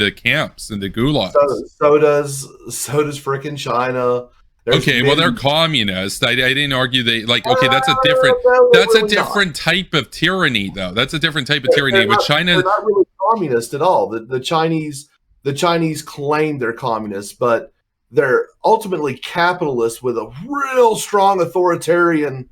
into camps, into gulags. So does frickin' China. Okay, well they're communist. I didn't argue they like. Okay, that's a really different type of tyranny, though. That's a different type of tyranny. With China, they're not really communist at all. The Chinese claim they're communists, but they're ultimately capitalist with a real strong authoritarian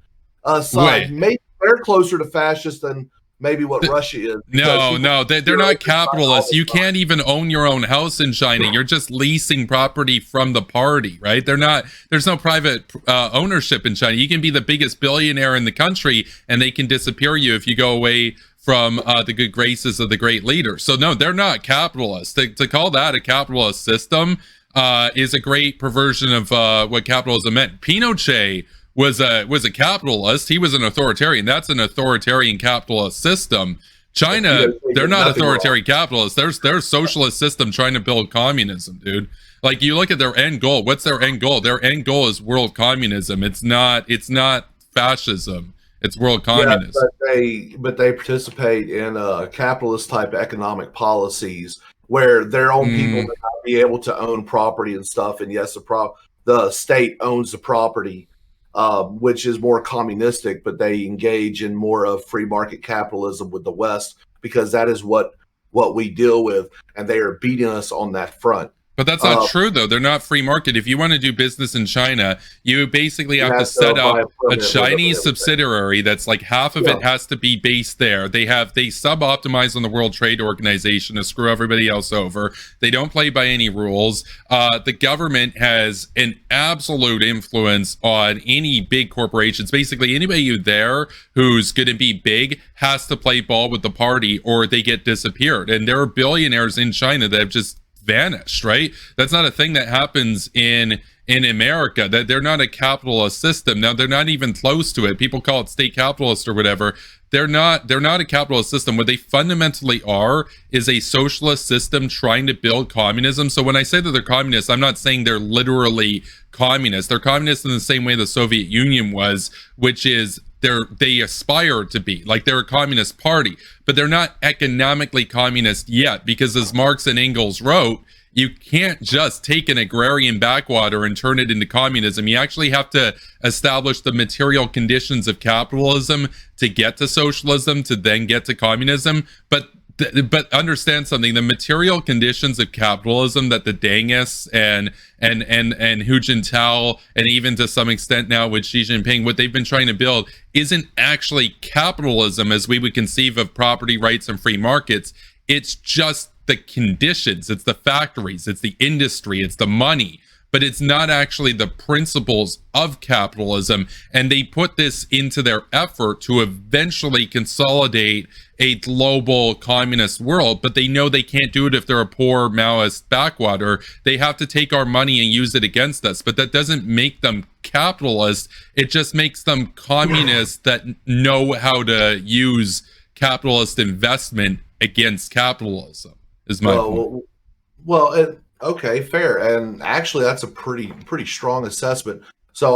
side. Maybe they're closer to fascist than maybe what Russia is. No, they're not capitalists. You can't even own your own house in China. You're just leasing property from the party, right? There's no private ownership in China. You can be the biggest billionaire in the country and they can disappear you if you go away from the good graces of the great leader. So no, they're not capitalists. To call that a capitalist system is a great perversion of what capitalism meant. Pinochet was a capitalist. He was an authoritarian. That's an authoritarian capitalist system. China, they're not authoritarian capitalists. They're a socialist system trying to build communism, dude. Like, you look at their end goal. What's their end goal? Their end goal is world communism. It's not fascism. It's world communism. Yeah, but they participate in capitalist type economic policies where their own people may not be able to own property and stuff. And yes, the state owns the property. Which is more communistic, but they engage in more of free market capitalism with the West because that is what we deal with, and they are beating us on that front. But that's not true, though. They're not free market. If you want to do business in China, you basically have to set up a Chinese subsidiary that's like half of it has to be based there. They sub-optimize on the World Trade Organization to screw everybody else over. They don't play by any rules. The government has an absolute influence on any big corporations. Basically, anybody there who's going to be big has to play ball with the party or they get disappeared. And there are billionaires in China that have just vanished, right? That's not a thing that happens in America. That they're not a capitalist system. Now, they're not even close to it. People call it state capitalist or whatever. They're not a capitalist system. What they fundamentally are is a socialist system trying to build communism. So when I say that they're communists, I'm not saying they're literally communist. They're communist in the same way the Soviet Union was, which is they aspire to be. Like, they're a communist party, but they're not economically communist yet, because as Marx and Engels wrote, you can't just take an agrarian backwater and turn it into communism. You actually have to establish the material conditions of capitalism to get to socialism, to then get to communism. But understand something: the material conditions of capitalism that the Dengists and Hu Jintao, and even to some extent now with Xi Jinping, what they've been trying to build isn't actually capitalism as we would conceive of property rights and free markets. It's just the conditions, it's the factories, it's the industry, it's the money, but it's not actually the principles of capitalism. And they put this into their effort to eventually consolidate a global communist world, but they know they can't do it if they're a poor Maoist backwater. They have to take our money and use it against us, but that doesn't make them capitalists. It just makes them communists that know how to use capitalist investment against capitalism. Is my point. Well, okay, fair. And actually, that's a pretty strong assessment.